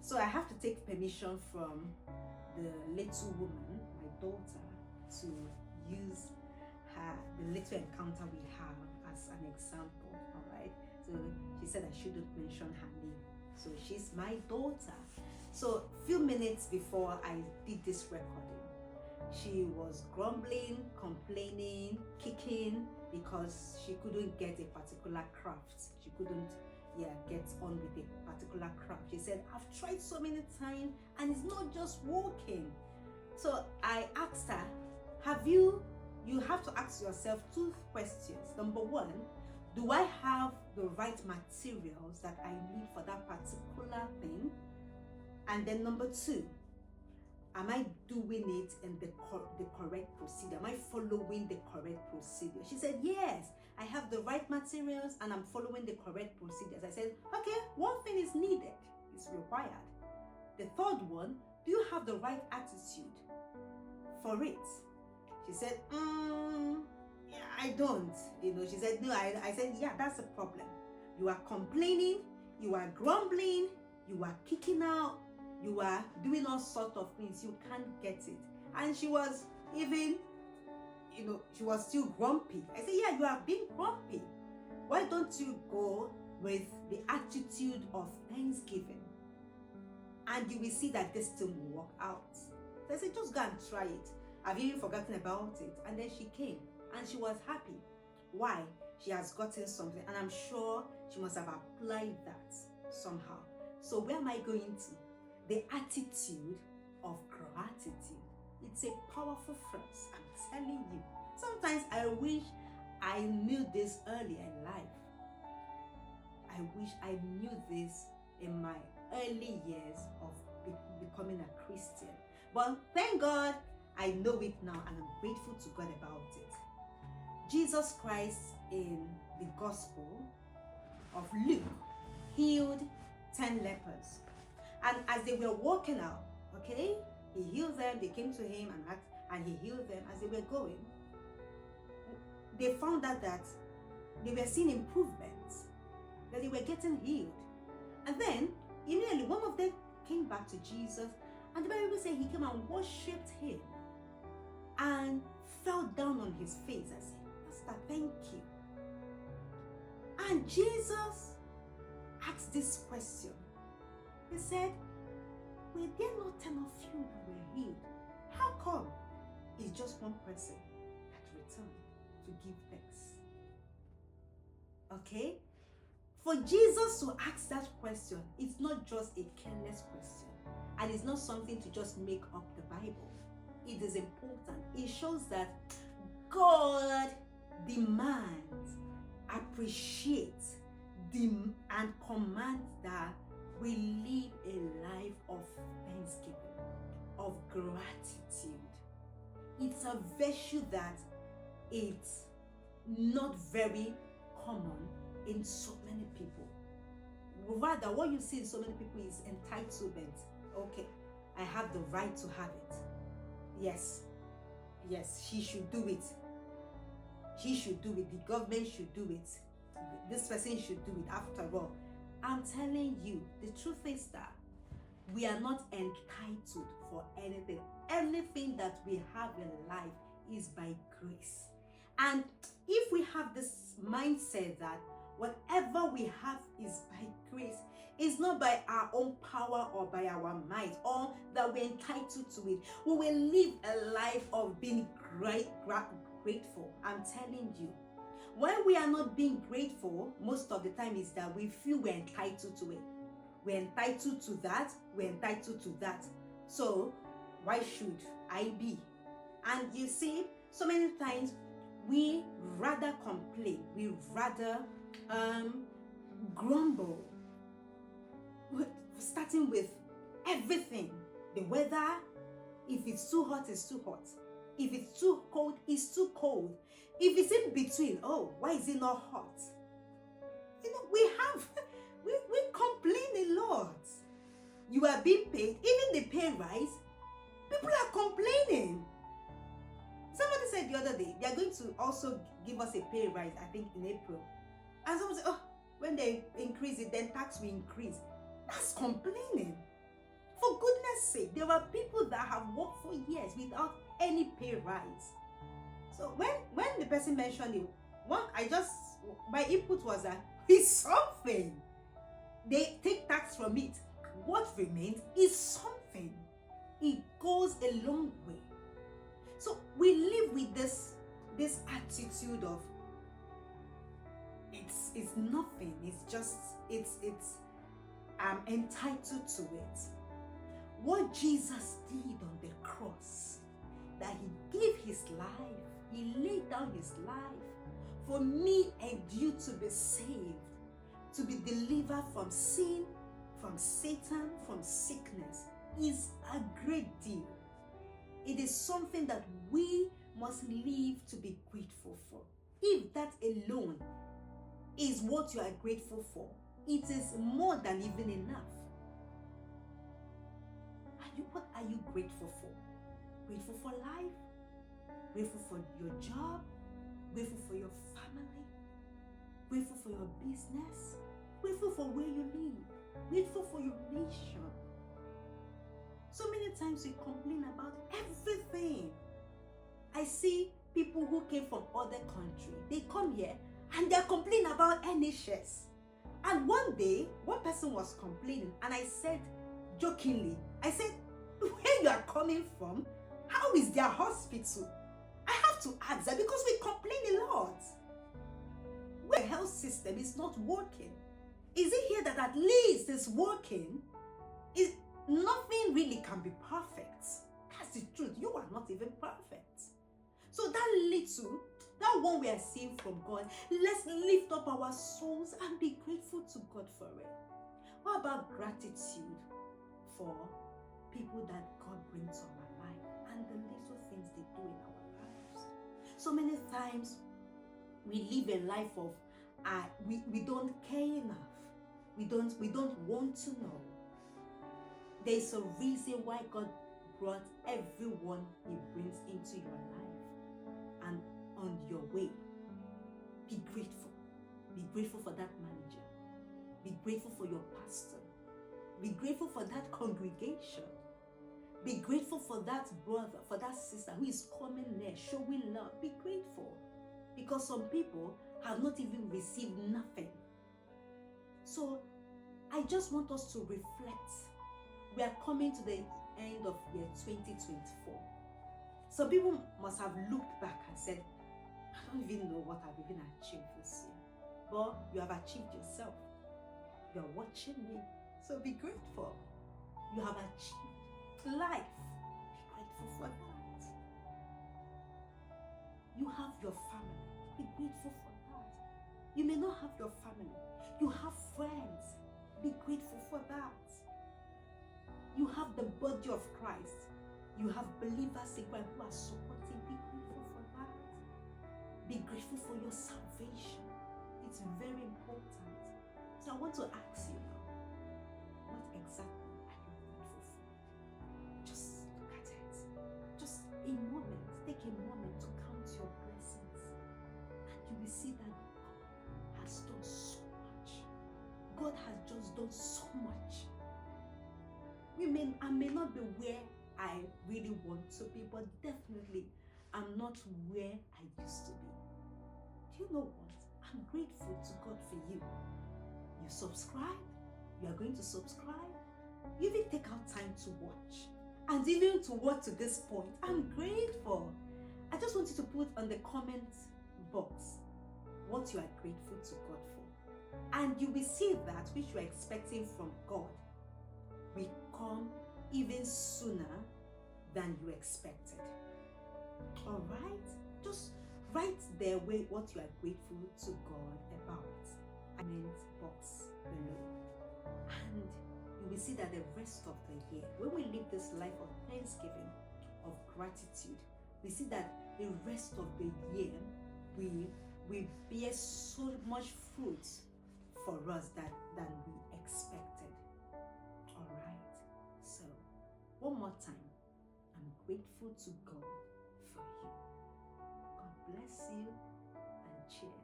So I have to take permission from the little woman, my daughter, to use the little encounter we have as an example. All right. So she said I shouldn't mention her name. So she's my daughter. So a few minutes before I did this recording, she was grumbling, complaining, kicking because she couldn't get a particular craft. She couldn't get on with a particular craft. She said, I've tried so many times and it's not just working. So I asked her, you have to ask yourself two questions. Number one, do I have the right materials that I need for that particular thing? And then number two, am I doing it in the correct procedure? Am I following the correct procedure? She said, yes, I have the right materials and I'm following the correct procedures. I said, okay, one thing is needed, it's required. The third one, do you have the right attitude for it? She said, yeah, I don't. She said, no, I said, yeah, that's a problem. You are complaining, you are grumbling, you are kicking out, you are doing all sorts of things, you can't get it. And she was even, she was still grumpy. I said, yeah, you are being grumpy. Why don't you go with the attitude of thanksgiving? And you will see that this thing will work out. So I said, just go and try it. I've even forgotten about it. And then she came and she was happy. Why? She has gotten something, and I'm sure she must have applied that somehow. So where am I going to? The attitude of gratitude. It's a powerful phrase, I'm telling you. Sometimes I wish I knew this earlier in life. I wish I knew this in my early years of becoming a Christian. But thank God I know it now, and I'm grateful to God about it. Jesus Christ in the Gospel of Luke healed 10 lepers. And as they were walking out, okay, he healed them, they came to him and he healed them. As they were going, they found out that they were seeing improvements, that they were getting healed. And then, immediately, one of them came back to Jesus, and the Bible says he came and worshipped him and fell down on his face and said, Master, thank you. And Jesus asked this question. He said, were there not 10 of you that were healed? How come it's just one person that returned to give thanks? Okay? For Jesus to ask that question, it's not just a careless question. And it's not something to just make up the Bible. It is important. It shows that God demands, appreciates, and commands that we live a life of thanksgiving, of gratitude. It's a virtue that it's not very common in so many people. Rather, what you see in so many people is entitlement. Okay, I have the right to have it. Yes, she should do it. He should do it. The government should do it. This person should do it. After all, I'm telling you, the truth is that we are not entitled for anything. Anything that we have in life is by grace. And if we have this mindset that whatever we have is by grace, it's not by our own power or by our might, or that we're entitled to it, we will live a life of being grateful. I'm telling you. Why we are not being grateful most of the time is that we feel we're entitled to it. We're entitled to that. We're entitled to that. So why should I be? And you see, so many times we rather complain. We rather grumble. Starting with everything. The weather, if it's too hot, it's too hot. If it's too cold, it's too cold. If it's in between, oh, why is it not hot? We complain a lot. You are being paid, even the pay rise, people are complaining. Somebody said the other day, they are going to also give us a pay rise, I think in April. And someone said, oh, when they increase it, then tax will increase. That's complaining. sake. There are people that have worked for years without any pay rise. So when the person mentioned it, my input was that it's something. They take tax from it. What remains is something. It goes a long way. So we live with this attitude of it's nothing. I'm entitled to it. What Jesus did on the cross, that he gave his life, he laid down his life for me and you to be saved, to be delivered from sin, from Satan, from sickness, is a great deal. It is something that we must live to be grateful for. If that alone is what you are grateful for, it is more than even enough. What are you grateful for? Grateful for life? Grateful for your job? Grateful for your family? Grateful for your business? Grateful for where you live? Grateful for your nation? So many times we complain about everything. I see people who came from other countries. They come here and they're complaining about NHS. And one day, one person was complaining, and I said, jokingly, I said, where you are coming from, how is their hospital? I have to ask that because we complain a lot. Where the health system is not working. Is it here that at least it's working? Nothing really can be perfect. That's the truth. You are not even perfect. So that one we are seeing from God, let's lift up our souls and be grateful to God for it. What about gratitude for people that God brings to our life and the little things they do in our lives? So many times we live a life of we don't care enough. We don't want to know. There's a reason why God brought everyone he brings into your life and on your way. Be grateful. Be grateful for that manager. Be grateful for your pastor. Be grateful for that congregation. Be grateful for that brother, for that sister who is coming there, showing love. Be grateful. Because some people have not even received nothing. So I just want us to reflect. We are coming to the end of year 2024. Some people must have looked back and said, I don't even know what I've even achieved this year. But you have achieved yourself. You are watching me. So be grateful. You have achieved life. Be grateful for that. You have your family. Be grateful for that. You may not have your family. You have friends. Be grateful for that. You have the body of Christ. You have believers in Christ who are supporting. Be grateful for that. Be grateful for your salvation. It's very important. So I want to ask you now, what exactly are you grateful for? Just look at it. Just a moment. Take a moment to count your blessings. And you will see that God has done so much. God has just done so much. I may not be where I really want to be, but definitely I'm not where I used to be. Do you know what? I'm grateful to God for you. You subscribe. You are going to subscribe. You even take out time to watch. And even to watch to this point, I'm grateful. I just want you to put on the comment box what you are grateful to God for. And you will see that which you are expecting from God will come even sooner than you expected. All right? Just write there what you are grateful to God about. Comment box below. And you will see that the rest of the year, when we live this life of thanksgiving, of gratitude, we see that the rest of the year we bear so much fruit for us than we expected. All right. So one more time, I'm grateful to God for you. God bless you and cheers.